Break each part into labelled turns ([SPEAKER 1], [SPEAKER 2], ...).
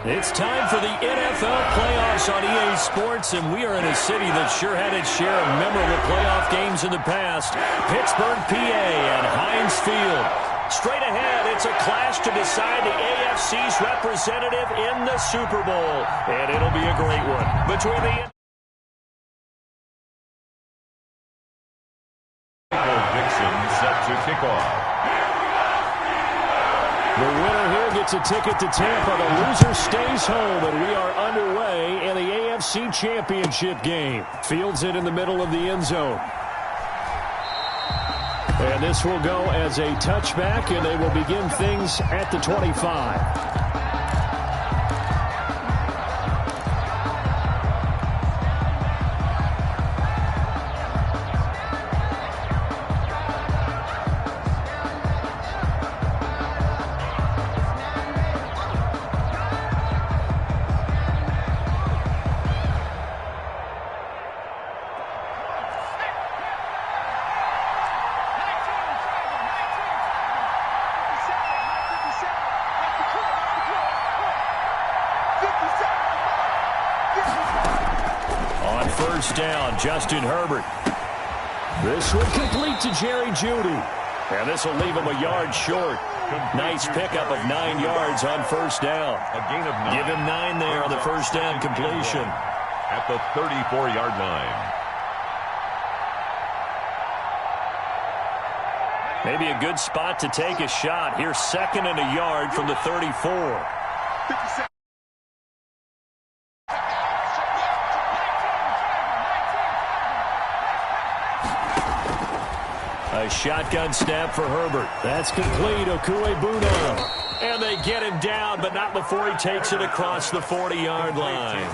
[SPEAKER 1] It's time for the NFL playoffs on EA Sports, and we are in a city that sure had its share of memorable playoff games in the past. Pittsburgh, PA, and Heinz Field. Straight ahead, it's a clash to decide the AFC's representative in the Super Bowl, and it'll be a great one between the
[SPEAKER 2] Dixon set to kick off.
[SPEAKER 1] The winner here gets a ticket to Tampa. The loser stays home, and we are underway in the AFC Championship game. Fields it in the middle of the end zone. And this will go as a touchback, and they will begin things at the 25. Down, Justin Herbert. This will complete to Jerry Jeudy. And this will leave him a yard short. Nice pickup of 9 yards on first down.
[SPEAKER 2] A gain of 9.
[SPEAKER 1] Give him 9 there on the first down completion.
[SPEAKER 2] At the 34-yard line.
[SPEAKER 1] Maybe a good spot to take a shot. Here's 2nd and a yard from the 34. A shotgun snap for Herbert. That's complete. Okuegbuna. And they get him down, but not before he takes it across the 40-yard line.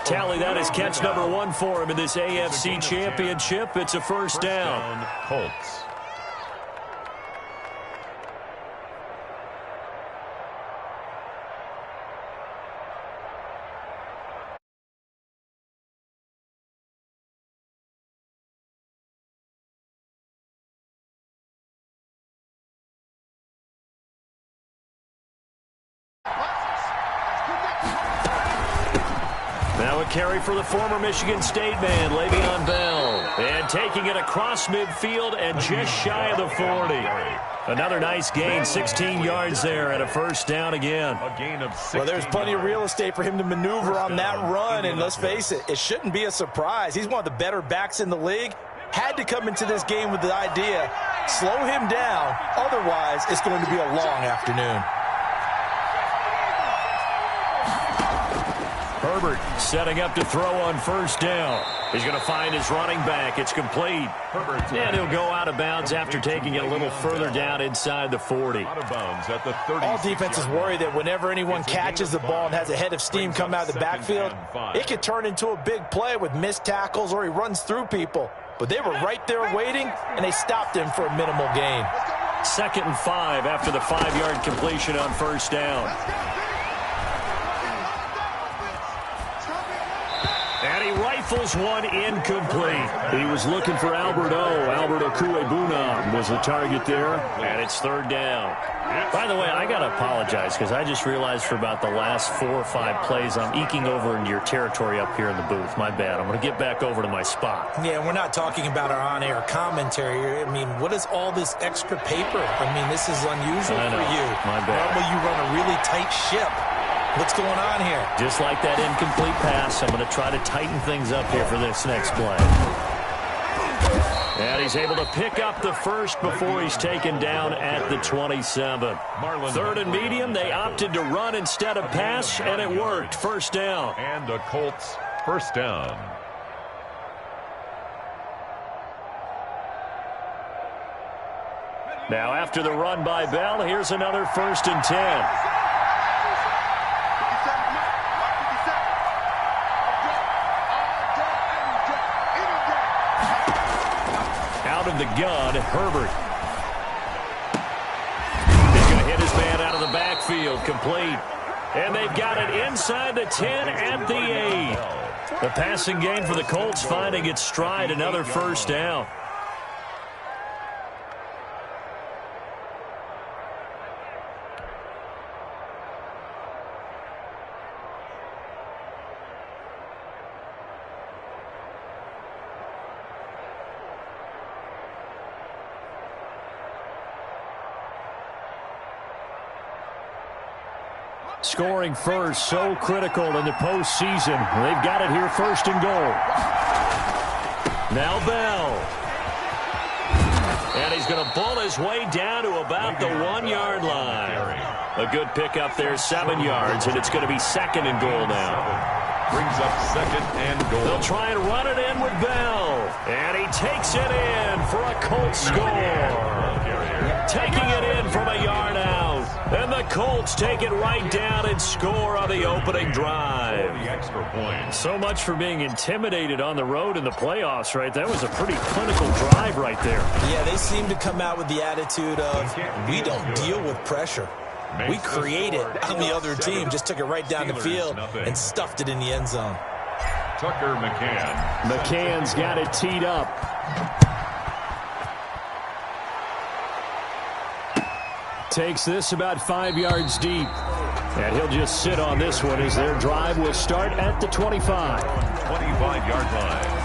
[SPEAKER 1] Tally, that is catch number 1 for him in this AFC Championship. It's a first down.
[SPEAKER 2] Colts.
[SPEAKER 1] Now a carry for the former Michigan State man, Le'Veon Bell. And taking it across midfield and just shy of the 40. Another nice gain, 16 yards there and a first down again.
[SPEAKER 2] A gain of 6.
[SPEAKER 3] Well, there's plenty of real estate for him to maneuver on that run, and let's face it, it shouldn't be a surprise. He's one of the better backs in the league. Had to come into this game with the idea, slow him down, otherwise it's going to be a long afternoon.
[SPEAKER 1] Herbert setting up to throw on first down. He's going to find his running back. It's complete. And he'll go out of bounds after taking it a little further down inside the 40.
[SPEAKER 2] Out of bounds at the 30.
[SPEAKER 3] All defenses worry that whenever anyone catches the ball and has a head of steam come out of the backfield, it could turn into a big play with missed tackles or he runs through people. But they were right there waiting, and they stopped him for a minimal gain.
[SPEAKER 1] 2nd and 5 after the 5-yard completion on first down. And he rifles one incomplete. He was looking for Albert Okuegbuna was the target there. And it's 3rd down. By the way, I got to apologize because I just realized for about the last 4 or 5 plays I'm eking over into your territory up here in the booth. My bad. I'm going to get back over to my spot.
[SPEAKER 3] Yeah, we're not talking about our on-air commentary. I mean, what is all this extra paper? I mean, this is unusual for you.
[SPEAKER 1] My bad.
[SPEAKER 3] Normally you run a really tight ship. What's going on here?
[SPEAKER 1] Just like that incomplete pass, I'm going to try to tighten things up here for this next play. And he's able to pick up the first before he's taken down at the 27. 3rd and medium, they opted to run instead of pass, and it worked. First down.
[SPEAKER 2] And the Colts first down.
[SPEAKER 1] Now after the run by Bell, here's another 1st and 10. Of the gun, Herbert. He's going to hit his man out of the backfield, complete. And they've got it inside the 10 at the 8. The passing game for the Colts finding its stride, another first down. Scoring first, so critical in the postseason. They've got it here first and goal. Now Bell. And he's going to bull his way down to about the 1-yard line. A good pickup there, 7 yards, and it's going to be second and goal now.
[SPEAKER 2] Brings up second and goal.
[SPEAKER 1] They'll try and run it in with Bell. And he takes it in for a Colts score. Taking it in from a yard out. And the Colts take it right down and score on the opening drive.
[SPEAKER 2] The extra point.
[SPEAKER 1] So much for being intimidated on the road in the playoffs, right? That was a pretty clinical drive right there.
[SPEAKER 3] Yeah, they seem to come out with the attitude of, we don't deal with pressure. We create it on the other team. Just took it right down the field and stuffed it in the end zone.
[SPEAKER 2] Tucker McCann.
[SPEAKER 1] McCann's got it teed up. Takes this about 5 yards deep. And he'll just sit on this one as their drive will start at the 25.
[SPEAKER 2] 25-yard line.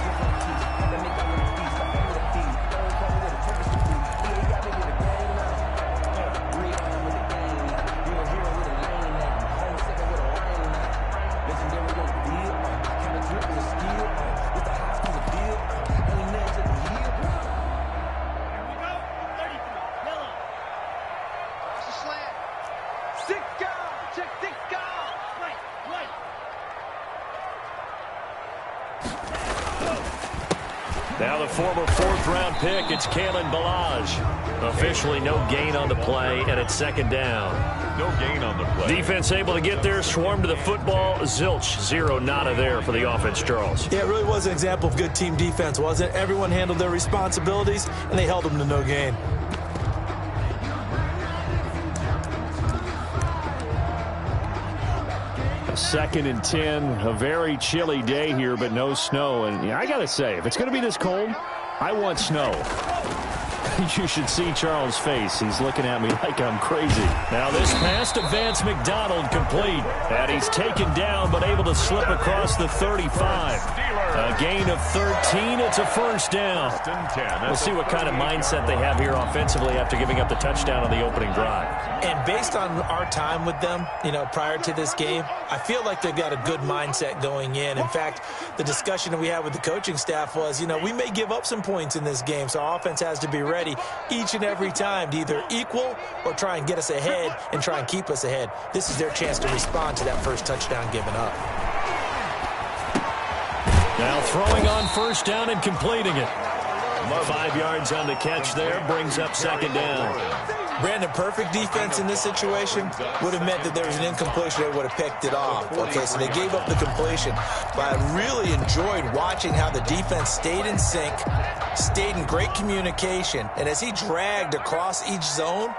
[SPEAKER 1] Now the former fourth-round pick, it's Kalen Ballage. Officially no gain on the play, and it's second down.
[SPEAKER 2] No gain on the play.
[SPEAKER 1] Defense able to get there, swarm to the football. Zilch, zero, nada there for the offense, Charles.
[SPEAKER 3] Yeah, it really was an example of good team defense, wasn't it? Everyone handled their responsibilities, and they held them to no gain.
[SPEAKER 1] Second and 10, a very chilly day here, but no snow. And I got to say, if it's going to be this cold, I want snow. You should see Charles' face. He's looking at me like I'm crazy. Now this pass to Vance McDonald complete. And he's taken down, but able to slip across the 35. A gain of 13. It's a first down. We'll see what kind of mindset they have here offensively after giving up the touchdown on the opening drive. And based on our time with them, prior to this game, I feel like they've got a good mindset going in. In fact, the discussion that we had with the coaching staff was, we may give up some points in this game, so our offense has to be ready each and every time to either equal or try and get us ahead and try and keep us ahead. This is their chance to respond to that first touchdown given up. Now throwing on first down and completing it. 5 yards on the catch there, brings up second down. Brandon, perfect defense in this situation would have meant that there was an incompletion. They would have picked it off. Okay, so they gave up the completion. But I really enjoyed watching how the defense stayed in sync, stayed in great communication. And as he dragged across each zone,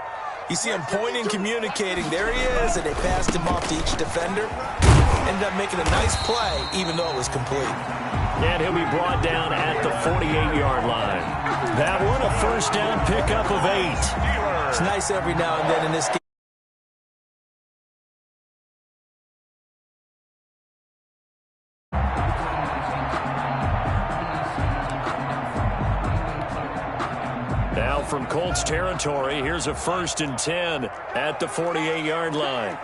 [SPEAKER 1] you see him pointing, communicating. There he is, and they passed him off to each defender. Ended up making a nice play, even though it was complete. And he'll be brought down at the 48-yard line. That one, a first down pickup of 8. It's nice every now and then in this game. Now from Colts territory, here's a first and 10 at the 48-yard line.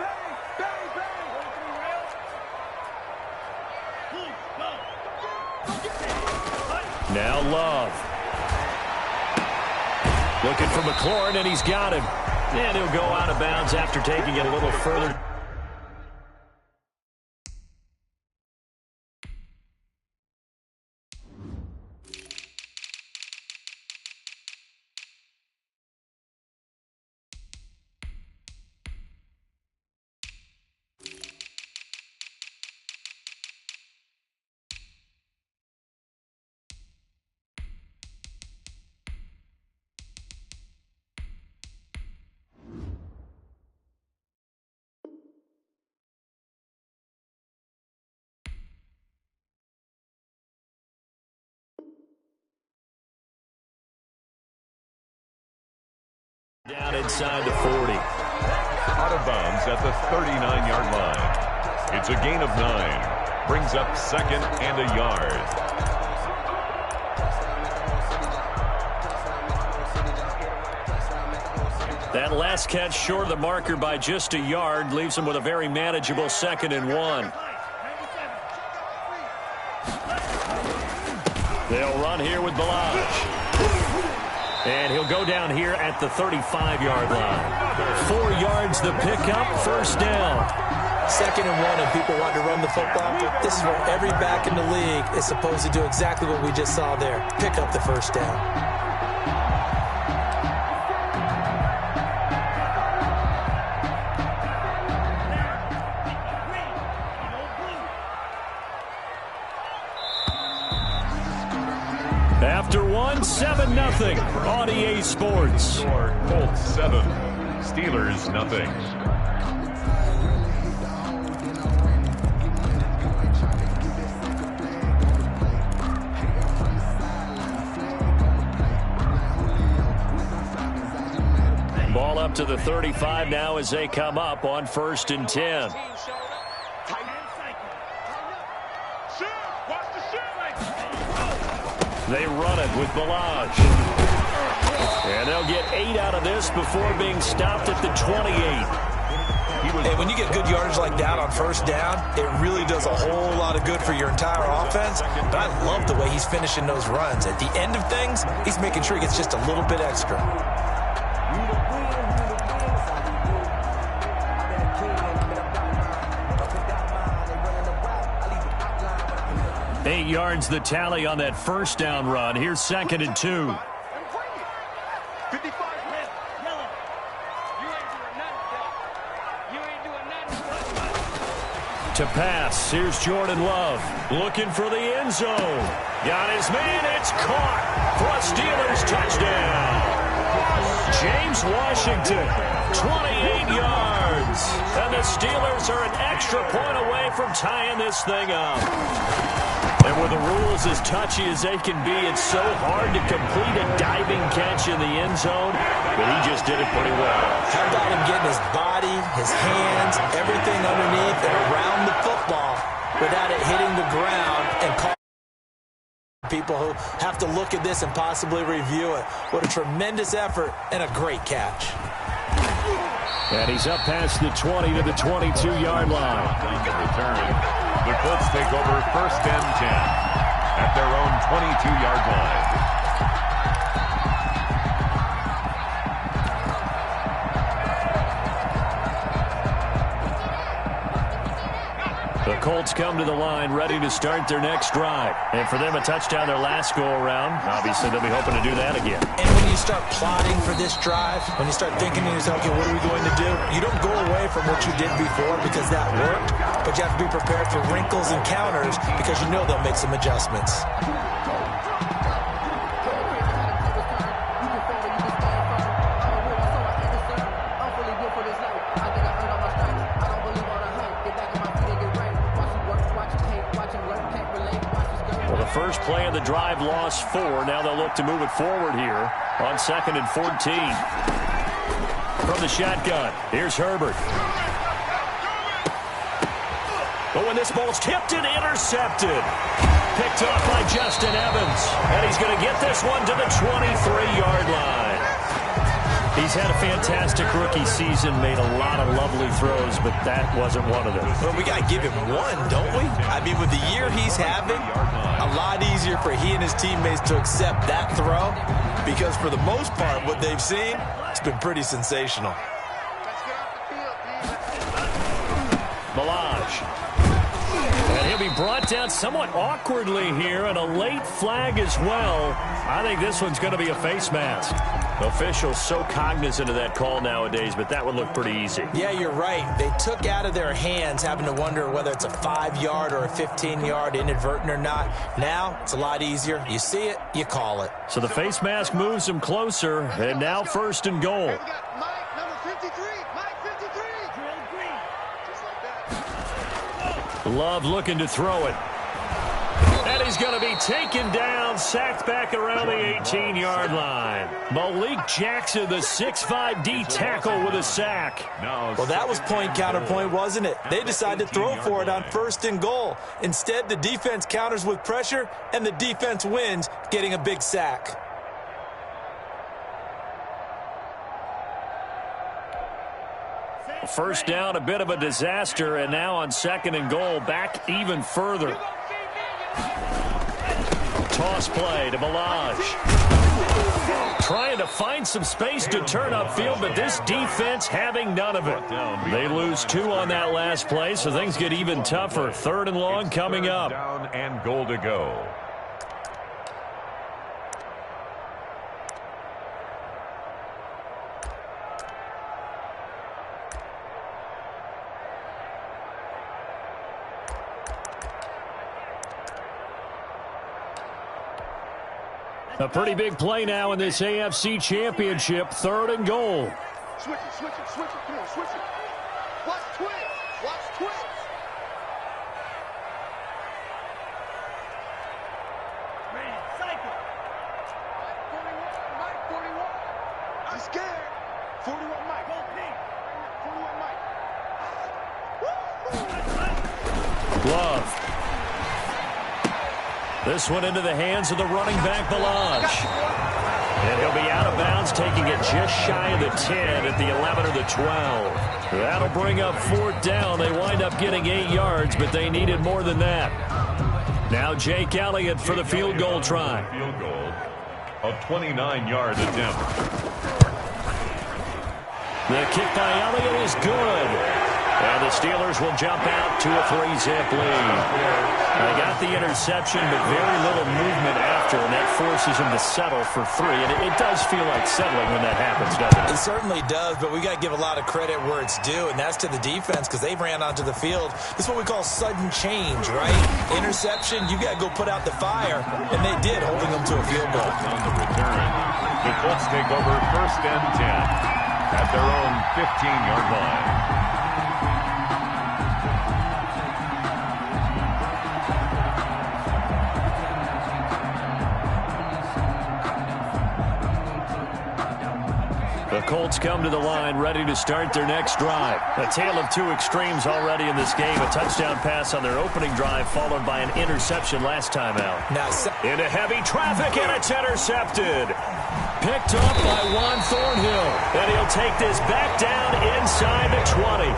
[SPEAKER 1] Now Love. Looking for McLaurin, and he's got him. And he'll go out of bounds after taking it a little further. Down inside the 40.
[SPEAKER 2] Out of bounds at the 39-yard line. It's a gain of 9. Brings up second and a yard.
[SPEAKER 1] That last catch short of the marker by just a yard leaves him with a very manageable 2nd and 1. They'll run here with Balaj. And he'll go down here at the 35-yard line. 4 yards the pickup, 1st down.
[SPEAKER 3] 2nd and 1 and people want to run the football. This is where every back in the league is supposed to do exactly what we just saw there. Pick up the 1st down.
[SPEAKER 1] After 7-0 on EA Sports.
[SPEAKER 2] Colts 7, Steelers nothing.
[SPEAKER 1] Ball up to the 35 now as they come up on 1st and 10. They run it with Balaj. And they'll get 8 out of this before being stopped at the 28.
[SPEAKER 3] And when you get good yardage like that on 1st down, it really does a whole lot of good for your entire offense. But I love the way he's finishing those runs. At the end of things, he's making sure he gets just a little bit extra.
[SPEAKER 1] 8 yards the tally on that 1st down run. Here's 2nd and 2. To pass, here's Jordan Love. Looking for the end zone. Got his man, it's caught for a Steelers touchdown. James Washington, 28 yards. And the Steelers are an extra point away from tying this thing up. And with the rules as touchy as they can be, it's so hard to complete a diving catch in the end zone, but he just did it pretty well.
[SPEAKER 3] How about him getting his body, his hands, everything underneath and around the football without it hitting the ground and calling people who have to look at this and possibly review it. What a tremendous effort and a great catch.
[SPEAKER 1] And he's up past the 20 to the 22-yard line.
[SPEAKER 2] Return. The Colts take over 1st and 10 at their own 22-yard line.
[SPEAKER 1] The Colts come to the line ready to start their next drive. And for them, a touchdown their last go-around. Obviously, they'll be hoping to do that again.
[SPEAKER 3] And when you start plotting for this drive, when you start thinking to yourself, okay, what are we going to do? You don't go away from what you did before because that worked, but you have to be prepared for wrinkles and counters because you know they'll make some adjustments.
[SPEAKER 1] First play of the drive, lost 4. Now they'll look to move it forward here on 2nd and 14. From the shotgun, here's Herbert. But when this ball's tipped and intercepted, picked off by Justin Evans. And he's going to get this one to the 23-yard line. He's had a fantastic rookie season, made a lot of lovely throws, but that wasn't one of them.
[SPEAKER 3] Well, we got to give him one, don't we? I mean, with the year he's having, a lot easier for he and his teammates to accept that throw because for the most part, what they've seen, it's been pretty sensational.
[SPEAKER 1] Balaj. And he'll be brought down somewhat awkwardly here, and a late flag as well. I think this one's going to be a face mask. Officials so cognizant of that call nowadays, but that would look pretty easy.
[SPEAKER 3] Yeah, you're right. They took out of their hands having to wonder whether it's a 5-yard or a 15-yard inadvertent or not. Now, it's a lot easier. You see it, you call it.
[SPEAKER 1] So the face mask moves them closer, and now 1st and goal. Love looking to throw it. And he's going to be taken down, sacked back around the 18-yard line. Malik Jackson, the 6'5" D tackle with a sack.
[SPEAKER 3] Well, that was point counterpoint, wasn't it? They decided to throw for it on 1st and goal. Instead, the defense counters with pressure, and the defense wins, getting a big sack.
[SPEAKER 1] first down, a bit of a disaster, and now on 2nd and goal, back even further. Toss play to Balaj. Trying to find some space to turn upfield, but this defense having none of it. They lose 2 on that last play, so things get even tougher. 3rd and long coming up.
[SPEAKER 2] Down and goal to go.
[SPEAKER 1] A pretty big play now in this AFC Championship. 3rd and goal.
[SPEAKER 4] Switch it, switch it, switch it. Come on, switch it. Watch twins. Watch twins. Man, cycle. Mike 41. I'm scared. 41 Mike. Go pink. 41 Mike.
[SPEAKER 1] Love. This one into the hands of the running back, Balaj. And he'll be out of bounds, taking it just shy of the 10 at the 11 or the 12. That'll bring up 4th down. They wind up getting 8 yards, but they needed more than that. Now Jake Elliott for the field goal try.
[SPEAKER 2] Field goal, a 29-yard attempt.
[SPEAKER 1] The kick by Elliott is good. And the Steelers will jump out to a 3-zip lead. They got the interception, but very little movement after, and that forces him to settle for 3. And it does feel like settling when that happens, doesn't it?
[SPEAKER 3] It certainly does, but we got to give a lot of credit where it's due, and that's to the defense because they ran onto the field. This is what we call sudden change, right? Interception, you got to go put out the fire, and they did, holding them to a field goal.
[SPEAKER 2] On the return, the Colts take over 1st and 10 at their own 15-yard line.
[SPEAKER 1] The Colts come to the line, ready to start their next drive. A tale of 2 extremes already in this game. A touchdown pass on their opening drive, followed by an interception last time out.
[SPEAKER 3] Now,
[SPEAKER 1] into heavy traffic, and it's intercepted. Picked up by Juan Thornhill. And he'll take this back down inside the 20.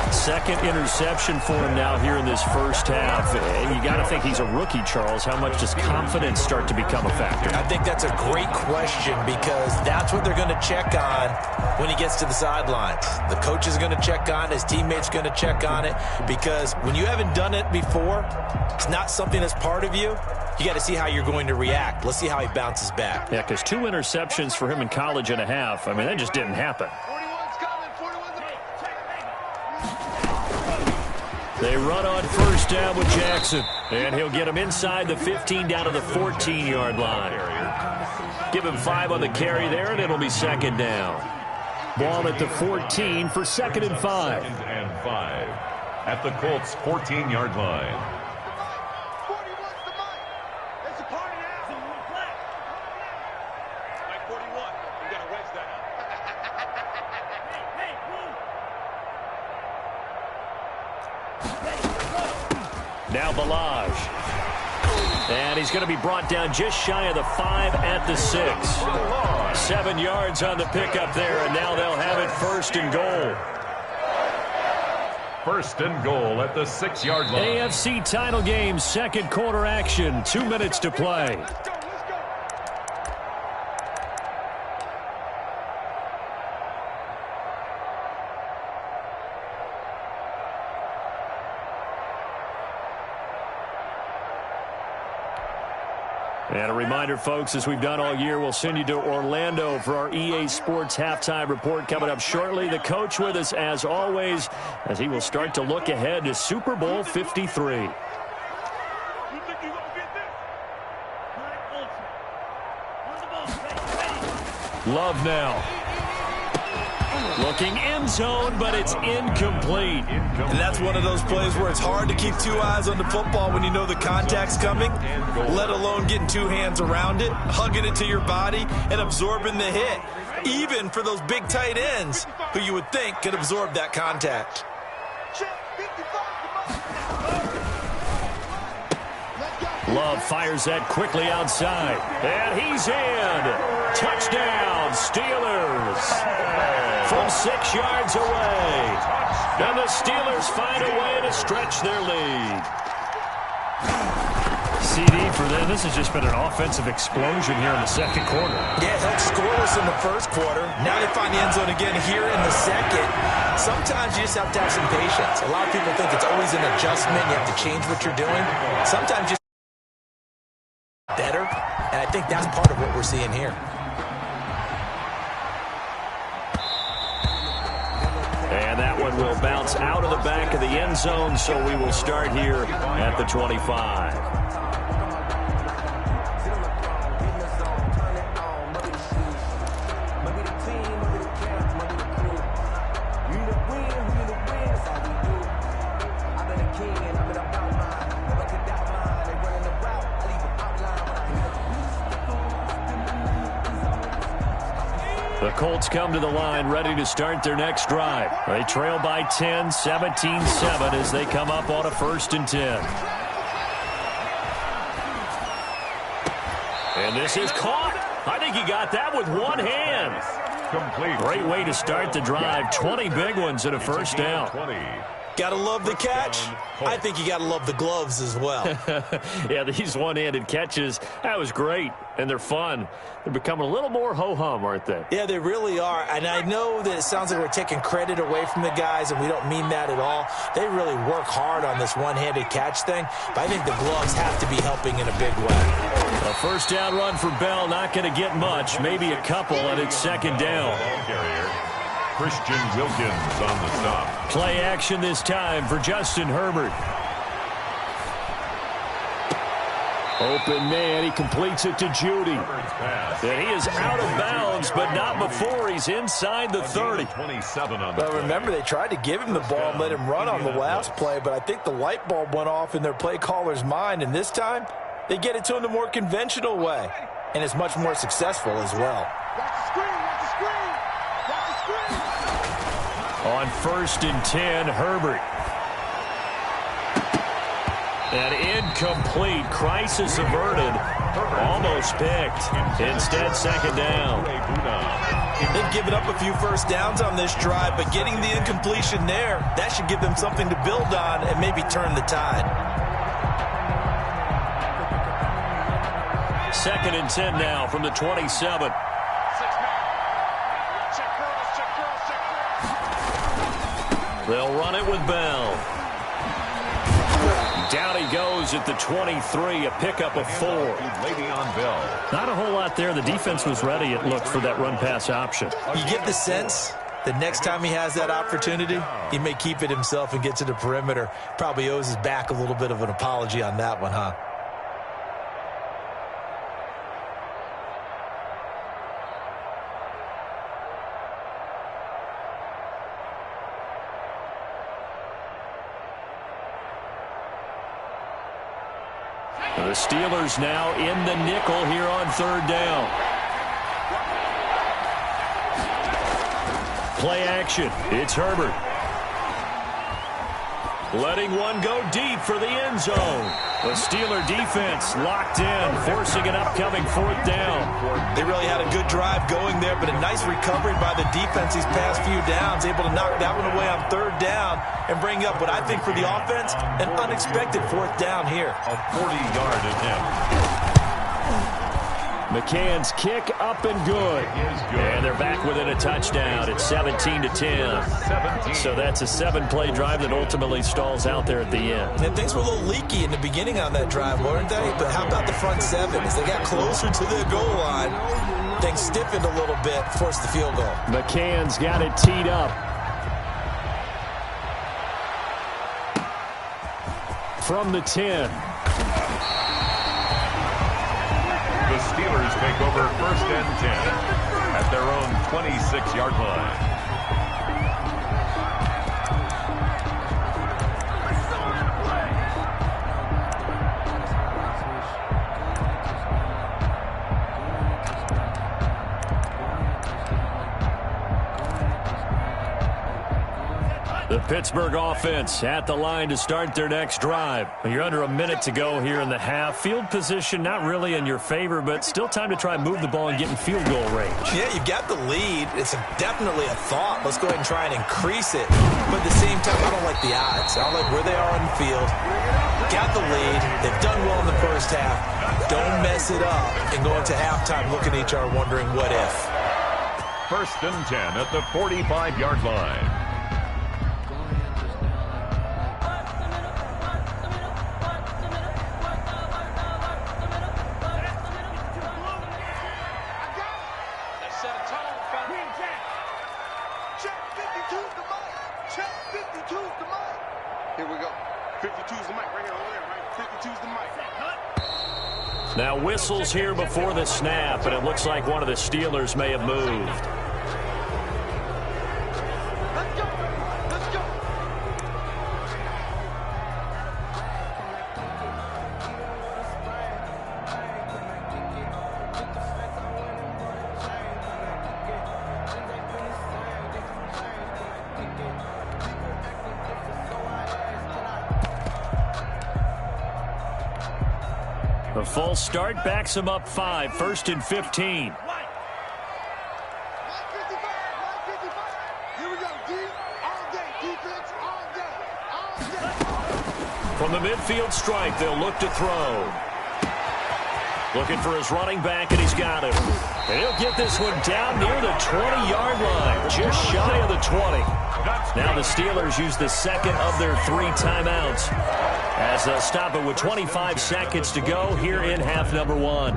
[SPEAKER 1] 2nd interception for him now here in this first half. You got to think he's a rookie, Charles. How much does confidence start to become a factor?
[SPEAKER 3] I think that's a great question because that's what they're going to check on when he gets to the sidelines. The coach is going to check on it. His teammates going to check on it because when you haven't done it before, it's not something that's part of you. You got to see how you're going to react. Let's see how he bounces back.
[SPEAKER 1] Yeah, because 2 interceptions for him in college and a half. I mean, that just didn't happen. They run on 1st down with Jackson. And he'll get him inside the 15 down to the 14-yard line. Give him 5 on the carry there, and it'll be 2nd down. Ball at the 14 for 2nd and 5.
[SPEAKER 2] 2nd and 5 at the Colts' 14-yard line.
[SPEAKER 1] Now Balaj. And he's going to be brought down just shy of the 5 at the 6. 7 yards on the pickup there, and now they'll have it 1st and goal.
[SPEAKER 2] 1st and goal at the 6-yard line.
[SPEAKER 1] AFC title game, 2nd quarter action, 2 minutes to play. And a reminder, folks, as we've done all year, we'll send you to Orlando for our EA Sports halftime report coming up shortly. The coach with us, as always, as he will start to look ahead to Super Bowl 53. Love now. Looking end zone, but it's incomplete.
[SPEAKER 3] And that's one of those plays where it's hard to keep 2 eyes on the football when you know the contact's coming, let alone getting 2 hands around it, hugging it to your body, and absorbing the hit, even for those big tight ends who you would think could absorb that contact.
[SPEAKER 1] Love fires that quickly outside. And he's in. Touchdown, Steelers. From 6 yards away. And the Steelers find a way to stretch their lead.
[SPEAKER 5] CD for them. This has just been an offensive explosion here in the second quarter.
[SPEAKER 3] Yeah, held scoreless in the first quarter. Now they find the end zone again here in the second. Sometimes you just have to have some patience. A lot of people think it's always an adjustment. You have to change what you're doing. Sometimes just better, and I think that's part of what we're seeing here.
[SPEAKER 1] And that one will bounce out of the back of the end zone, so we will start here at the 25. The Colts come to the line ready to start their next drive. They trail by 10, 17-7 as they come up on a 1st and 10. And this is caught. I think he got that with one hand.
[SPEAKER 2] Complete.
[SPEAKER 1] Great way to start the drive. 20 big ones and a first down.
[SPEAKER 2] 20.
[SPEAKER 3] Gotta love the catch. I think you gotta love the gloves as well.
[SPEAKER 1] Yeah, these one-handed catches, that was great, and they're fun. They're becoming a little more ho-hum, aren't they?
[SPEAKER 3] Yeah, they really are. And I know that it sounds like we're taking credit away from the guys, and we don't mean that at all. They really work hard on this one-handed catch thing, but I think the gloves have to be helping in a big way.
[SPEAKER 1] A first down run for Bell, not going to get much, maybe a couple, and it's 2nd down.
[SPEAKER 2] Carrier. Christian Wilkins on the stop.
[SPEAKER 1] Play action this time for Justin Herbert. Open man, he completes it to Judy. And he is out of bounds, but not before he's inside the 30.
[SPEAKER 2] 27 on the
[SPEAKER 3] Well, remember, they tried to give him the ball and let him run on the last play, but I think the light bulb went off in their play caller's mind, and this time they get it to him the more conventional way, and it's much more successful as well.
[SPEAKER 4] Watch the screen, watch the screen, watch the screen.
[SPEAKER 1] On 1st and 10, Herbert. An incomplete. Crisis averted. Almost picked. Instead, 2nd down.
[SPEAKER 3] They've given up a few first downs on this drive, but getting the incompletion there, that should give them something to build on and maybe turn the tide.
[SPEAKER 1] 2nd and 10 now from the 27. They'll run it with Bell. Down he goes at the 23, a pickup of 4.
[SPEAKER 2] Le'Veon Bell.
[SPEAKER 5] Not a whole lot there. The defense was ready, it looked, for that run-pass option.
[SPEAKER 3] You get the sense that next time he has that opportunity, he may keep it himself and get to the perimeter. Probably owes his back a little bit of an apology on that one, huh?
[SPEAKER 1] The Steelers now in the nickel here on 3rd down. Play action. It's Herbert. Letting one go deep for the end zone. The Steeler defense locked in, forcing an upcoming 4th down.
[SPEAKER 3] They really had a good drive going there, but a nice recovery by the defense these past few downs, able to knock that one away on 3rd down and bring up what I think for the offense, an unexpected 4th down here.
[SPEAKER 2] A 40-yard attempt.
[SPEAKER 1] McCann's kick up and good. And they're back within a touchdown. It's 17-10. So that's a 7-play drive that ultimately stalls out there at the end.
[SPEAKER 3] And things were a little leaky in the beginning on that drive, weren't they? But how about the front 7? As they got closer to the goal line, things stiffened a little bit, forced the field goal.
[SPEAKER 1] McCann's got it teed up. From the 10.
[SPEAKER 2] The Steelers take over 1st and 10 at their own 26-yard line.
[SPEAKER 1] The Pittsburgh offense at the line to start their next drive. You're under a minute to go here in the half. Field position not really in your favor, but still time to try and move the ball and get in field goal range. Yeah, you've got the lead. It's definitely a thought. Let's go ahead and try and increase it. But at the same time, I don't like the odds. I don't like where they are on the field. Got the lead. They've done well in the first half. Don't mess it up and go into halftime looking at each other wondering what if.
[SPEAKER 2] 1st and 10 at the 45-yard line.
[SPEAKER 1] Now whistles here before the snap, and it looks like one of the Steelers may have moved. The full start backs him up 5, 1st and 15. From the midfield stripe, they'll look to throw. Looking for his running back, and he's got him. And he'll get this one down near the 20-yard line, just shy of the 20. Now the Steelers use the second of their 3 timeouts as they'll stop it with 25 seconds to go here in half number 1.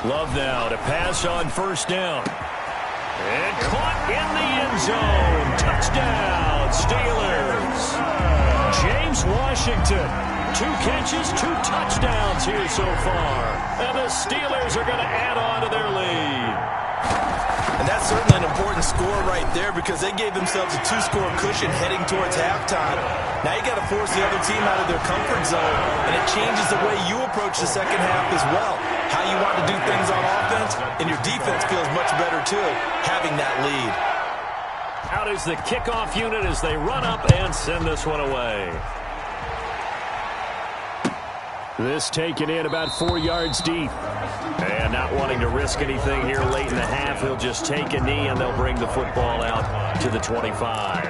[SPEAKER 1] Love now to pass on 1st down. And caught in the end zone. Touchdown, Steelers. James Washington, 2 catches, 2 touchdowns here so far. And the Steelers are going to add on to their lead. And that's certainly an important score right there because they gave themselves a 2-score cushion heading towards halftime. Now you got to force the other team out of their comfort zone, and it changes the way you approach the second half as well. How you want to do things on offense, and your defense feels much better too, having that lead. Out is the kickoff unit as they run up and send this one away. This taken in about 4 yards deep. And not wanting to risk anything here late in the half, he'll just take a knee and they'll bring the football out to the 25.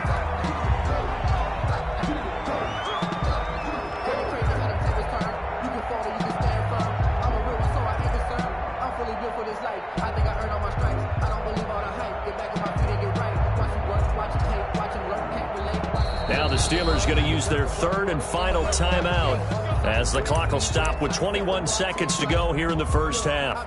[SPEAKER 1] Now the Steelers going to use their 3rd and final timeout as the clock will stop with 21 seconds to go here in the first half.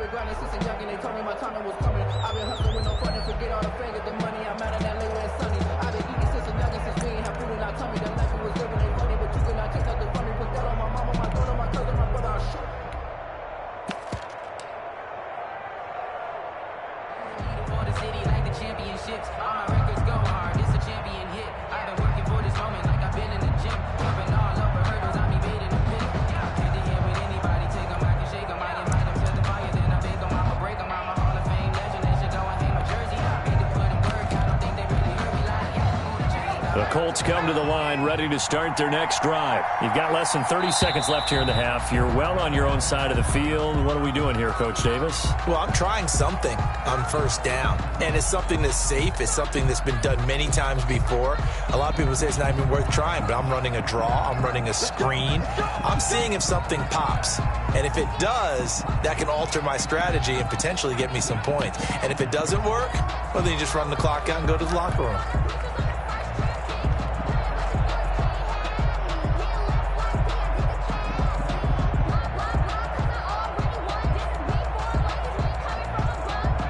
[SPEAKER 1] The Colts come to the line ready to start their next drive. You've got less than 30 seconds left here in the half. You're well on your own side of the field. What are we doing here, Coach Davis?
[SPEAKER 3] Well, I'm trying something on 1st down, and it's something that's safe. It's something that's been done many times before. A lot of people say it's not even worth trying, but I'm running a draw. I'm running a screen. I'm seeing if something pops, and if it does, that can alter my strategy and potentially get me some points. And if it doesn't work, well, then you just run the clock out and go to the locker room.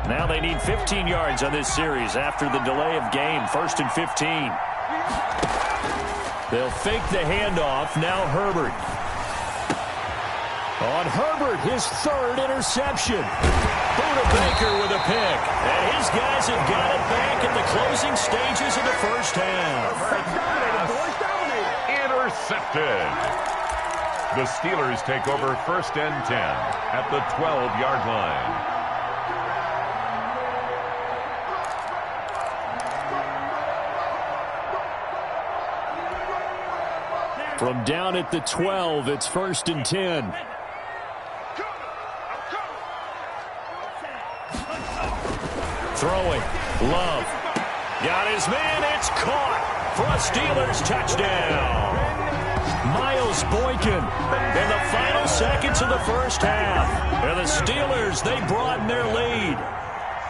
[SPEAKER 1] Now they need 15 yards on this series after the delay of game. 1st and 15. They'll fake the handoff. Now Herbert. On Herbert, his third interception. Buda Baker with a pick. And his guys have got it back at the closing stages of the first half.
[SPEAKER 2] Intercepted. The Steelers take over 1st and 10 at the 12-yard line.
[SPEAKER 1] From down at the 12, it's 1st and 10. Throwing. Love. Got his man. It's caught for a Steelers touchdown. Miles Boykin in the final seconds of the first half. And the Steelers, they broaden their lead.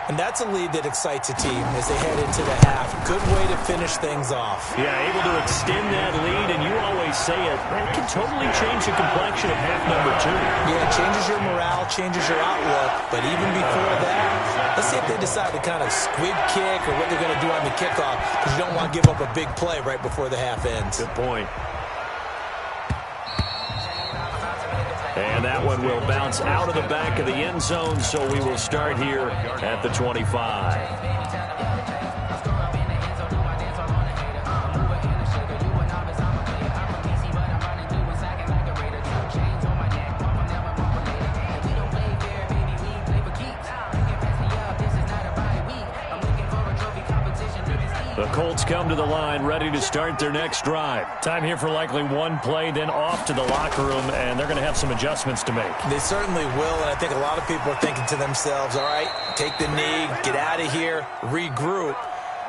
[SPEAKER 3] And that's a lead that excites a team as they head into the half. Good way to finish things off.
[SPEAKER 1] Yeah, able to extend that lead, and you always say it, that can totally change the complexion of half number 2.
[SPEAKER 3] Yeah, it changes your morale, changes your outlook. But even before that, let's see if they decide to kind of squib kick or what they're going to do on the kickoff, because you don't want to give up a big play right before the half ends.
[SPEAKER 1] Good point. And that one will bounce out of the back of the end zone, so we will start here at the 25. The Colts come to the line, ready to start their next drive. Time here for likely one play, then off to the locker room, and they're going to have some adjustments to make.
[SPEAKER 3] They certainly will, and I think a lot of people are thinking to themselves, all right, take the knee, get out of here, regroup.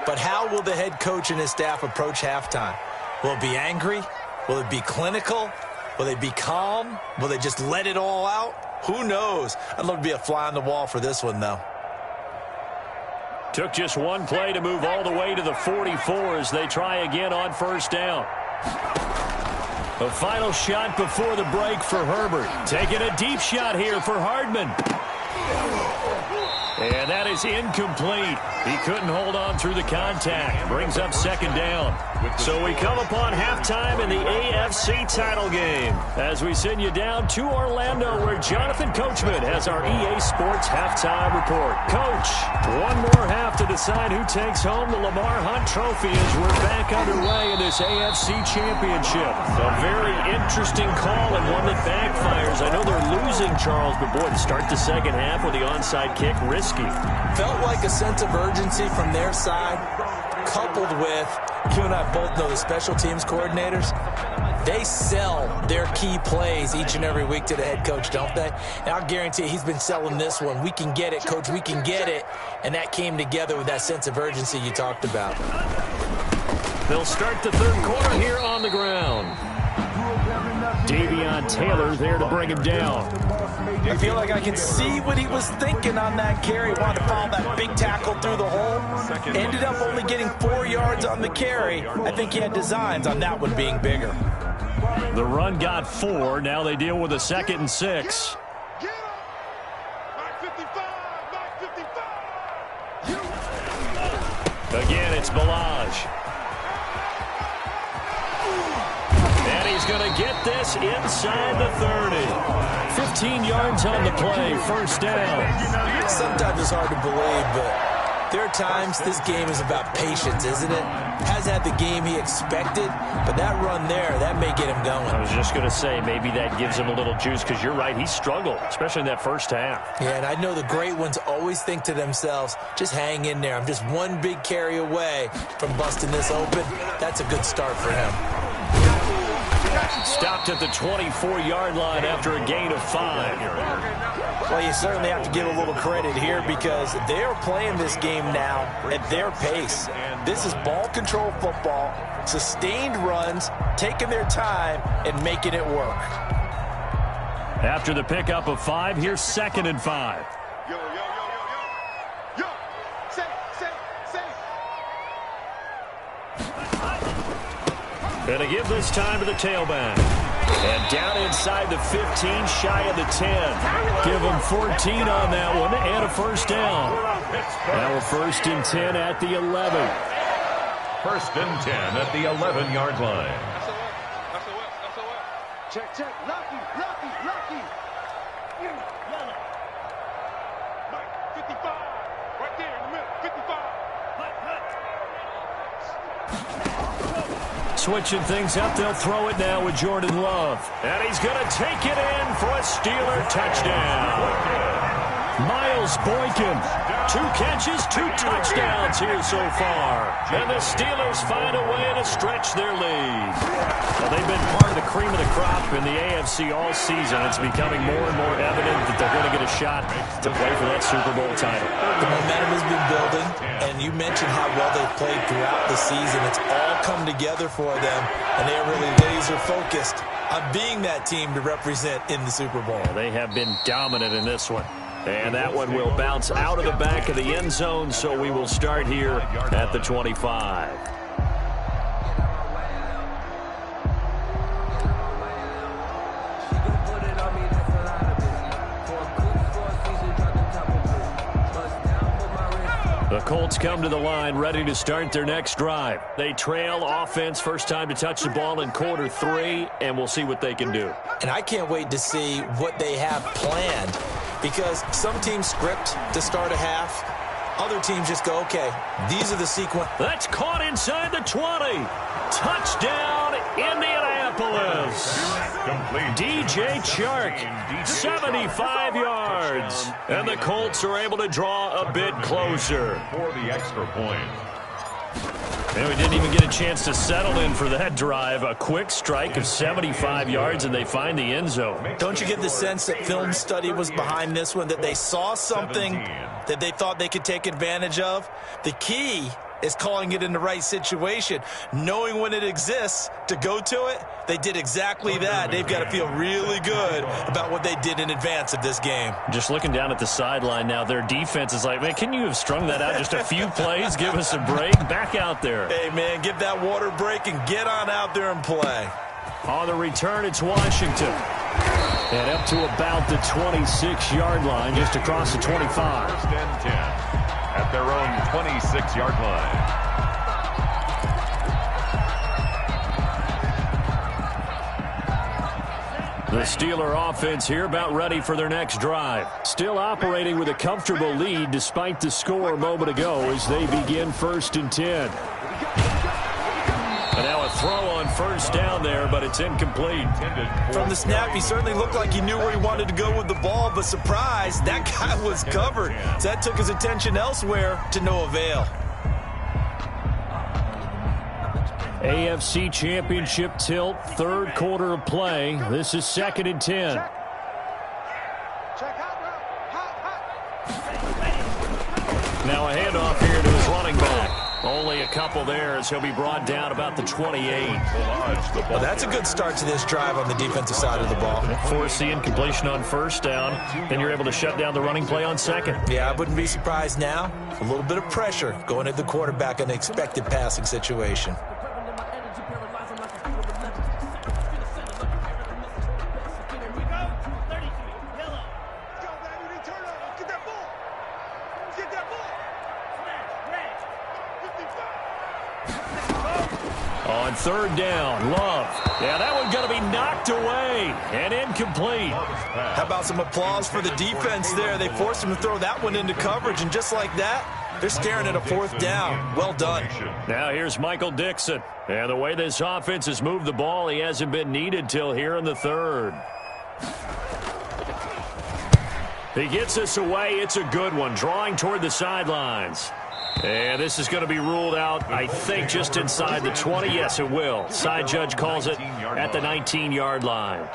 [SPEAKER 3] But how will the head coach and his staff approach halftime? Will it be angry? Will it be clinical? Will they be calm? Will they just let it all out? Who knows? I'd love to be a fly on the wall for this one, though.
[SPEAKER 1] Took just one play to move all the way to the 44 as they try again on first down. The final shot before the break for Herbert. Taking a deep shot here for Hardman. And that is incomplete. He couldn't hold on through the contact. Brings up second down. So we come upon halftime in the AFC title game as we send you down to Orlando, where Jonathan Coachman has our EA Sports halftime report. Coach, one more half to decide who takes home the Lamar Hunt Trophy as we're back underway in this AFC Championship. A very interesting call and one that backfires. I know they're losing, Charles, but boy, to start the second half with the onside kick, risky.
[SPEAKER 3] Felt like a sense of urgency from their side, coupled with, you and I both know the special teams coordinators, they sell their key plays each and every week to the head coach, don't they? And I'll guarantee he's been selling this one. We can get it, coach, we can get it. And that came together with that sense of urgency you talked about.
[SPEAKER 1] They'll start the third quarter here on the ground. Davion Taylor there to bring him down.
[SPEAKER 3] I feel like I can see what he was thinking on that carry. Wanted to follow that big tackle through the hole. Ended up only getting 4 yards on the carry. I think he had designs on that one being bigger.
[SPEAKER 1] The run got 4. Now they deal with a 2nd and 6. Again, it's Balaj. And he's going to get this inside the 30. 15 yards on the play, first down.
[SPEAKER 3] Sometimes it's hard to believe, but there are times this game is about patience, isn't it? Has had the game he expected, but that run there, that may get him going.
[SPEAKER 1] I was just going to say, maybe that gives him a little juice, because you're right, he struggled, especially in that first half.
[SPEAKER 3] Yeah, and I know the great ones always think to themselves, just hang in there. I'm just one big carry away from busting this open. That's a good start for him.
[SPEAKER 1] Stopped at the 24-yard line after a gain of 5.
[SPEAKER 3] Well, you certainly have to give a little credit here because they are playing this game now at their pace. This is ball control football, sustained runs, taking their time, and making it work.
[SPEAKER 1] After the pickup of 5, here's 2nd and 5. Going to give this time to the tailback. And down inside the 15, shy of the 10. Give him 14 on that one and a first down. Now a 1st and 10 at the 11.
[SPEAKER 2] 1st and 10 at the 11-yard line.
[SPEAKER 4] Check, check. Lucky.
[SPEAKER 1] Switching things up, they'll throw it now with Jordan Love. And he's going to take it in for a Steeler touchdown. Miles Boykin, 2 catches, 2 touchdowns here so far. And the Steelers find a way to stretch their lead. Well, they've been part of the cream of the crop in the AFC all season. It's becoming more and more evident that they're going to get a shot to play for that Super Bowl title.
[SPEAKER 3] The momentum has been building, and you mentioned how well they've played throughout the season. It's all come together for them, and they're really laser-focused on being that team to represent in the Super Bowl.
[SPEAKER 1] They have been dominant in this one. And that one will bounce out of the back of the end zone, so we will start here at the 25. The Colts come to the line ready to start their next drive. They trail offense, first time to touch the ball in quarter 3, and we'll see what they can do.
[SPEAKER 3] And I can't wait to see what they have planned, because some teams script to start a half. Other teams just go, okay, these are the sequence.
[SPEAKER 1] That's caught inside the 20. Touchdown, Indianapolis. DJ Chark, 75 yards. And the Colts are able to draw a bit closer.
[SPEAKER 2] For the extra point.
[SPEAKER 1] And we didn't even get a chance to settle in for that drive. A quick strike of 75 yards, and they find the end zone.
[SPEAKER 3] Don't you get the sense that film study was behind this one, that they saw something that they thought they could take advantage of? The key is calling it in the right situation, knowing when it exists to go to it. They did exactly that. They've got to feel really good about what they did in advance of this game.
[SPEAKER 1] Just looking down at the sideline now, their defense is like, man, can you have strung that out just a few plays? Give us a break. Back out there.
[SPEAKER 3] Hey, man, give that water break and get on out there and play.
[SPEAKER 1] On the return, it's Washington. And up to about the 26-yard line, just across the 25.
[SPEAKER 2] First and 10 at their own 26-yard line.
[SPEAKER 1] The Steeler offense here about ready for their next drive. Still operating with a comfortable lead despite the score a moment ago as they begin 1st and 10. And now a throw on first down there, but it's incomplete.
[SPEAKER 3] From the snap, he certainly looked like he knew where he wanted to go with the ball, but surprise, that guy was covered. So that took his attention elsewhere to no avail.
[SPEAKER 1] AFC Championship tilt, 3rd quarter of play. This is 2nd and 10. Now a handoff here to his running back. Only a couple there as he'll be brought down about the 28.
[SPEAKER 3] Well, that's a good start to this drive on the defensive side of the ball.
[SPEAKER 1] Force the incompletion on first down. Then you're able to shut down the running play on second.
[SPEAKER 3] Yeah, I wouldn't be surprised now. A little bit of pressure going at the quarterback in an expected passing situation.
[SPEAKER 1] On 3rd down, Love. Yeah, that one's going to be knocked away and incomplete.
[SPEAKER 3] How about some applause for the defense there? They forced him to throw that one into coverage, and just like that, they're staring at a 4th down. Well done.
[SPEAKER 1] Now here's Michael Dixon. And the way this offense has moved the ball, he hasn't been needed till here in the 3rd. He gets this away. It's a good one, drawing toward the sidelines. And this is going to be ruled out, I think, just inside the 20. Yes, it will. Side judge calls it at the 19-yard line.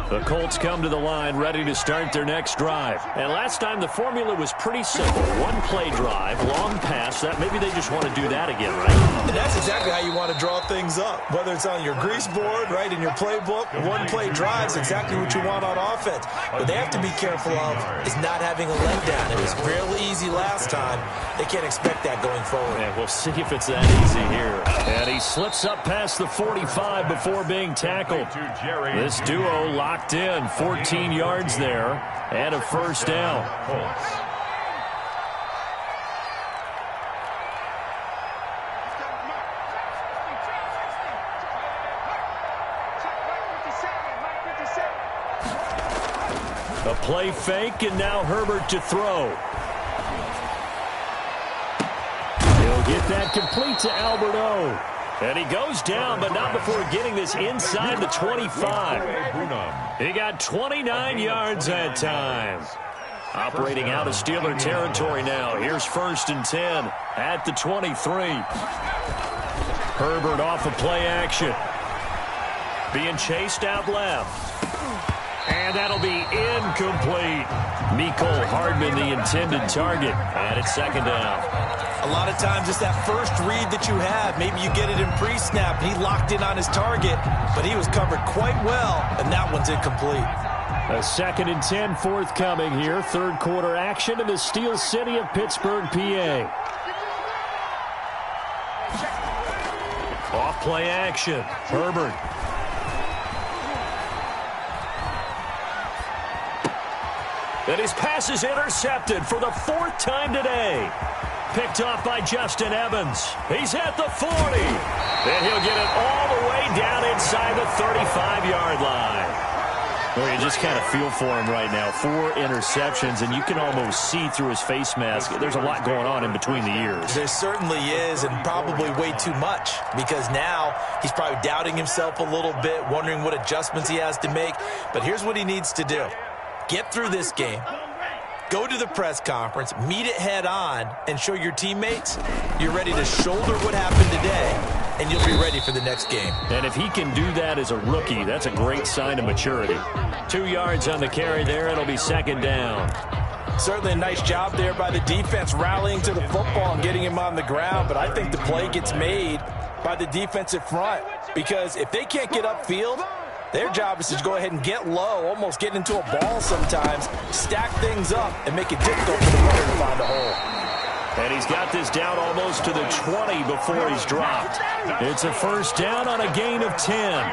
[SPEAKER 1] The Colts come to the line ready to start their next drive. And last time the formula was pretty simple. 1-play drive, long pass. That maybe they just want to do that again, right?
[SPEAKER 3] And that's exactly how you want to draw things up. Whether it's on your grease board, right, in your playbook, 1-play drive is exactly what you want on offense. What they have to be careful of is not having a letdown. It was real easy last time. They can't expect that going forward.
[SPEAKER 1] And we'll see if it's that easy here. And he slips up past the 45 before being tackled. This duo locked in, 14 yards there, and a first down. A play fake, and now Herbert to throw. He'll get that complete to Albert O. And he goes down, but not before getting this inside the 25. He got 29 yards that time. Operating out of Steeler territory now. Here's 1st and 10 at the 23. Herbert off of play action. Being chased out left. And that'll be incomplete. Mecole Hardman, the intended target. And it's 2nd down.
[SPEAKER 3] A lot of times it's that first read that you have. Maybe you get it in pre-snap. He locked in on his target, but he was covered quite well, and that one's incomplete.
[SPEAKER 1] A 2nd and 10 forthcoming here. 3rd quarter action in the Steel City of Pittsburgh, PA. Off play action. Herbert. And his pass is intercepted for the 4th time today. Picked off by Justin Evans. He's at the 40. And he'll get it all the way down inside the 35-yard line. Well, you just kind of feel for him right now. 4 interceptions, and you can almost see through his face mask. There's a lot going on in between the ears.
[SPEAKER 3] There certainly is, and probably way too much, because now he's probably doubting himself a little bit, wondering what adjustments he has to make. But here's what he needs to do. Get through this game. Go to the press conference, meet it head on, and show your teammates you're ready to shoulder what happened today, and you'll be ready for the next game.
[SPEAKER 1] And if he can do that as a rookie, that's a great sign of maturity. 2 yards on the carry there. It'll be 2nd down.
[SPEAKER 3] Certainly a nice job there by the defense, rallying to the football and getting him on the ground, but I think the play gets made by the defensive front, because if they can't get upfield, their job is to go ahead and get low, almost get into a ball sometimes, stack things up, and make it difficult for the runner to find a hole.
[SPEAKER 1] And he's got this down almost to the 20 before he's dropped. It's a 1st down on a gain of 10.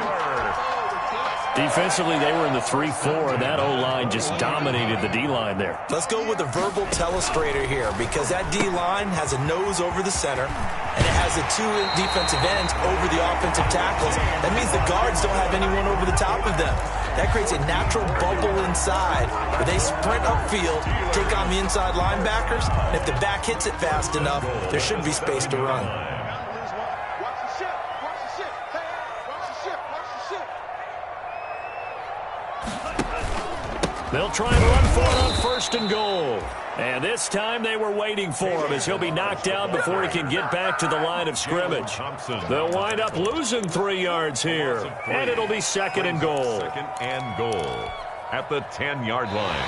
[SPEAKER 1] Defensively, they were in the 3-4, and that O-line just dominated the D-line there.
[SPEAKER 3] Let's go with a verbal telestrator here, because that D-line has a nose over the center, and it has the 2 defensive ends over the offensive tackles. That means the guards don't have anyone over the top of them. That creates a natural bubble inside where they sprint upfield, take on the inside linebackers, and if the back hits it fast enough, there should be space to run.
[SPEAKER 1] They'll try and run for it on 1st and goal. And this time they were waiting for him as he'll be knocked down before he can get back to the line of scrimmage. They'll wind up losing 3 yards here. And it'll be 2nd and goal.
[SPEAKER 2] 2nd and goal at the 10-yard line.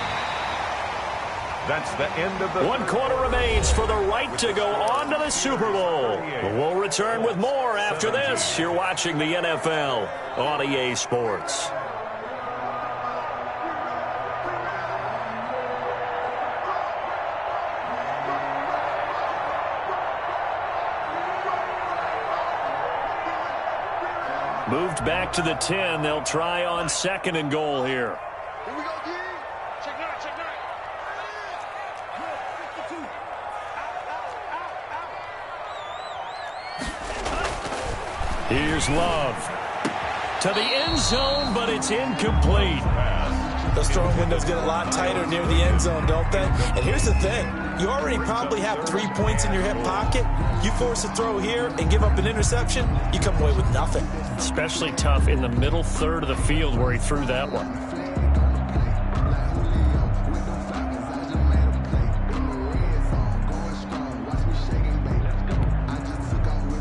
[SPEAKER 2] That's the end of the...
[SPEAKER 1] 1 quarter remains for the right to go on to the Super Bowl. We'll return with more after this. You're watching the NFL on EA Sports. Moved back to the 10. They'll try on 2nd and goal here.
[SPEAKER 4] Here we go, D. Check 9, check 9.
[SPEAKER 1] Here's Love. To the end zone, but it's incomplete.
[SPEAKER 3] Those throwing windows get a lot tighter near the end zone, don't they? And here's the thing. You already probably have 3 points in your hip pocket. You force a throw here and give up an interception, you come away with nothing.
[SPEAKER 5] Especially tough in the middle third of the field where he threw that one.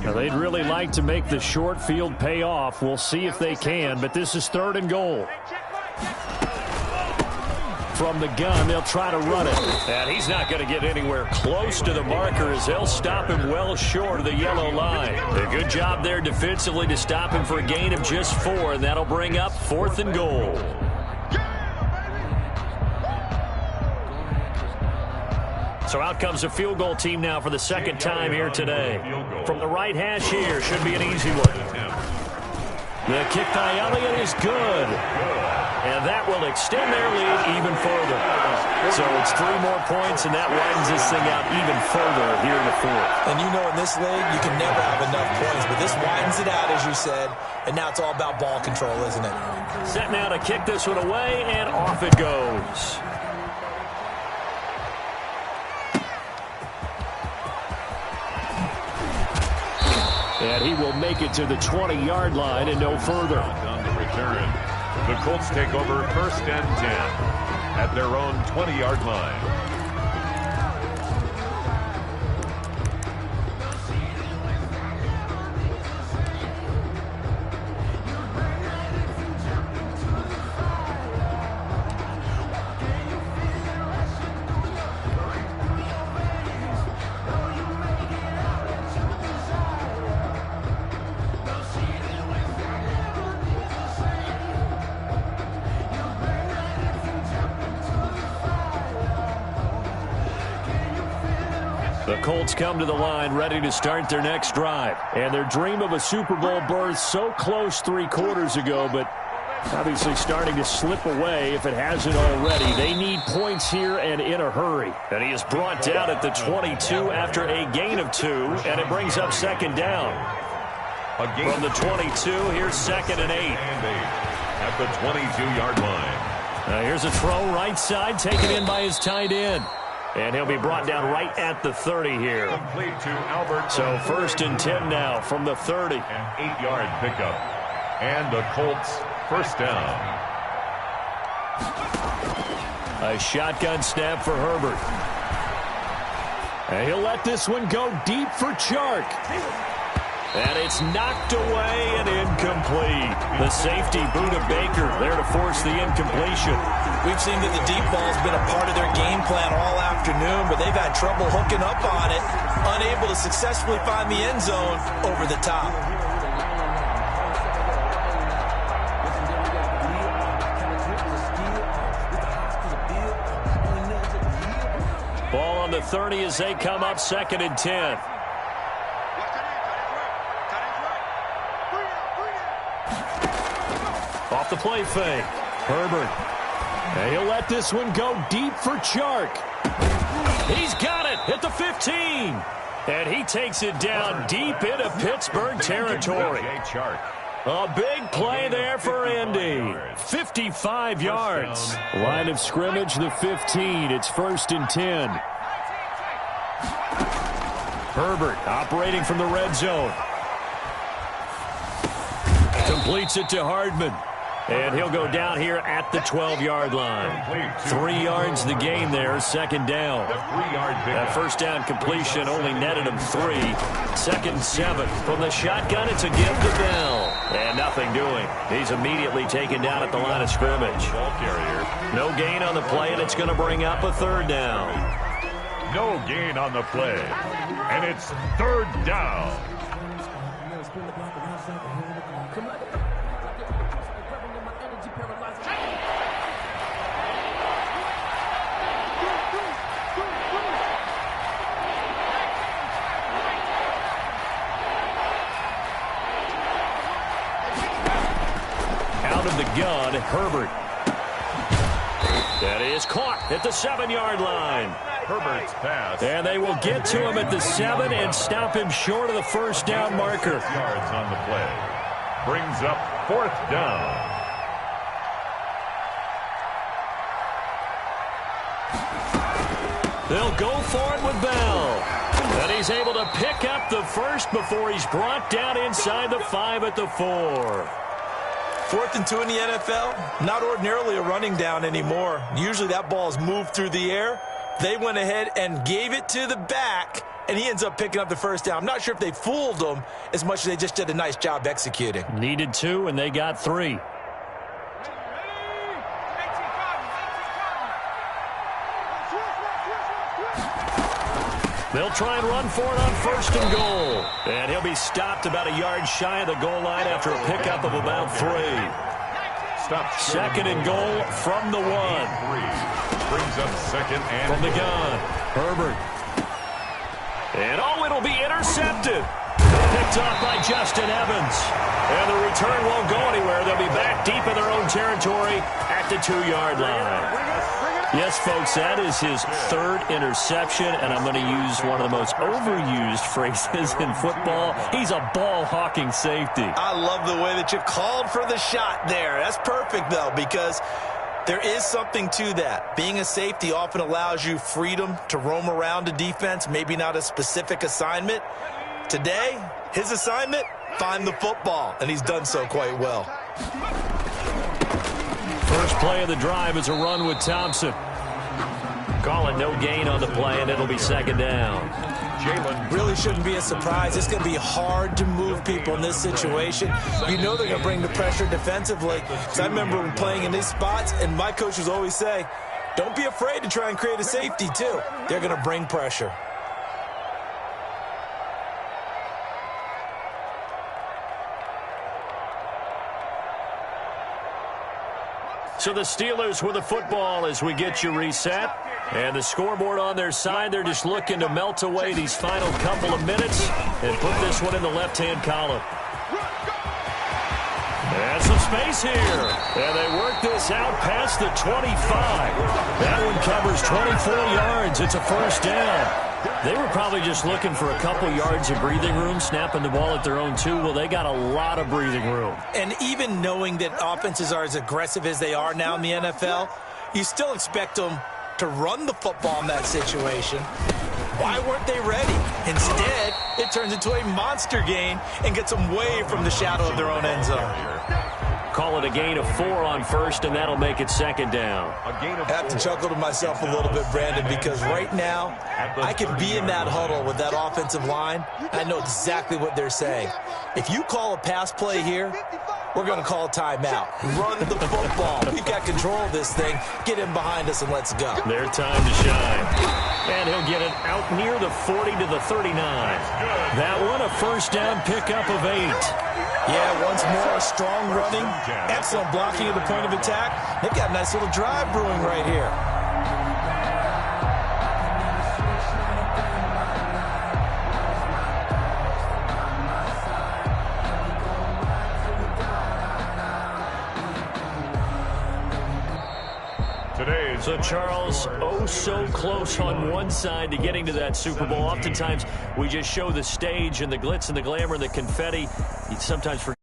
[SPEAKER 5] Now, they'd really like to make the short field pay off. We'll see if they can, but this is 3rd and goal. From the gun, they'll try to run it. And he's not going to get anywhere close to the marker as they'll stop him well short of the yellow line. A good job there defensively to stop him for a gain of just 4, and that'll bring up 4th and goal. So out comes the field goal team now for the 2nd time here today. From the right hash here, should be an easy one. The kick by Elliott is good. And that will
[SPEAKER 1] extend their lead even further. So it's 3 more points, and that widens this thing out even further here in the fourth.
[SPEAKER 3] And you know in this league, you can never have enough points, but this widens it out, as you said, and now it's all about ball control, isn't it?
[SPEAKER 1] Set now to kick this one away, and off it goes. And he will make it to the 20-yard line and no further.
[SPEAKER 2] On the return, the Colts take over 1st and 10 at their own 20-yard line.
[SPEAKER 1] The Colts come to the line ready to start their next drive. And their dream of a Super Bowl berth so close 3 quarters ago, but obviously starting to slip away if it hasn't already. They need points here and in a hurry. And he is brought down at the 22 after a gain of 2, and it brings up 2nd down. From the 22, here's 2nd and 8.
[SPEAKER 2] At the 22-yard line.
[SPEAKER 1] Here's a throw right side, taken in by his tight end. And he'll be brought down right at the 30 here.
[SPEAKER 2] Complete to Albert.
[SPEAKER 1] So 1st and 10 now from the 30.
[SPEAKER 2] An 8-yard pickup. And the Colts 1st down.
[SPEAKER 1] A shotgun snap for Herbert. And he'll let this one go deep for Chark. And it's knocked away and incomplete. The safety boot of Baker there to force the incompletion.
[SPEAKER 3] We've seen that the deep ball's been a part of their game plan all afternoon, but they've had trouble hooking up on it, unable to successfully find the end zone over the top.
[SPEAKER 1] Ball on the 30 as they come up 2nd and 10. Off the play fake. Herbert. And he'll let this one go deep for Chark. He's got it at the 15. And he takes it down deep into Pittsburgh territory. A big play there for Indy. 55 yards. Line of scrimmage, the 15. It's 1st and 10. Herbert operating from the red zone. Completes it to Hardman. And he'll go down here at the 12-yard line. 3 yards the gain there, 2nd down. That 1st down completion only netted him 3. 2nd and 7. From the shotgun, it's a give to Bell. And nothing doing. He's immediately taken down at the line of scrimmage. No gain on the play, and it's going to bring up a 3rd down.
[SPEAKER 2] No gain on the play. And it's 3rd down.
[SPEAKER 1] The gun, Herbert. That is caught at the 7-yard line.
[SPEAKER 2] Herbert's pass.
[SPEAKER 1] And they will get to him at the 7 and stop him short of the 1st down marker.
[SPEAKER 2] Yards on the play. Brings up 4th down.
[SPEAKER 1] They'll go for it with Bell. And he's able to pick up the 1st before he's brought down inside the 5 at the 4.
[SPEAKER 3] 4th and 2 in the NFL, not ordinarily a running down anymore. Usually that ball is moved through the air. They went ahead and gave it to the back, and he ends up picking up the 1st down. I'm not sure if they fooled him as much as they just did a nice job executing.
[SPEAKER 1] Needed 2, and they got 3. They'll try and run for it on 1st and goal. And he'll be stopped about a yard shy of the goal line after a pickup of about 3. 2nd and goal from the 1.
[SPEAKER 2] Brings up 2nd and
[SPEAKER 1] from the gun. Herbert. And it'll be intercepted. picked off by Justin Evans. And the return won't go anywhere. They'll be back deep in their own territory at the 2-yard line. Yes, folks, that is his third interception, and I'm going to use one of the most overused phrases in football. He's a ball-hawking safety.
[SPEAKER 3] I love the way that you called for the shot there. That's perfect, though, because there is something to that. Being a safety often allows you freedom to roam around a defense, maybe not a specific assignment. Today, his assignment, find the football, and he's done so quite well.
[SPEAKER 1] First play of the drive is a run with Thompson. Calling no gain on the play, and it'll be second down.
[SPEAKER 2] Jalen
[SPEAKER 3] Really shouldn't be a surprise. It's going to be hard to move people in this situation. You know they're going to bring the pressure defensively. So I remember playing in these spots, and my coaches always say, don't be afraid to try and create a safety, too. They're going to bring pressure.
[SPEAKER 1] So the Steelers with the football as we get you reset. And the scoreboard on their side, they're just looking to melt away these final couple of minutes and put this one in the left-hand column. And some space here. And they work this out past the 25. That one covers 24 yards. It's a first down. They were probably just looking for a couple yards of breathing room, snapping the ball at their own 2. Well, they got a lot of breathing room.
[SPEAKER 3] And even knowing that offenses are as aggressive as they are now in the NFL, you still expect them to run the football in that situation. Why weren't they ready? Instead, it turns into a monster gain and gets them way from the shadow of their own end zone.
[SPEAKER 1] Call it a gain of 4 on first, and that'll make it second down.
[SPEAKER 3] I have to chuckle to myself a little bit, Brandon, because right now I could be in that huddle with that offensive line. I know exactly what they're saying. If you call a pass play here, we're going to call a timeout. Run the football. We've got control of this thing. Get him behind us and let's go.
[SPEAKER 1] Their time to shine. And he'll get it out near the 40 to the 39. That one a first down pickup of 8.
[SPEAKER 3] Yeah, once more, strong running, excellent blocking at the point of attack. They've got a nice little drive brewing right here.
[SPEAKER 1] So, Charles, oh so close on one side to getting to that Super Bowl. Oftentimes, we just show the stage and the glitz and the glamour and the confetti. You sometimes forget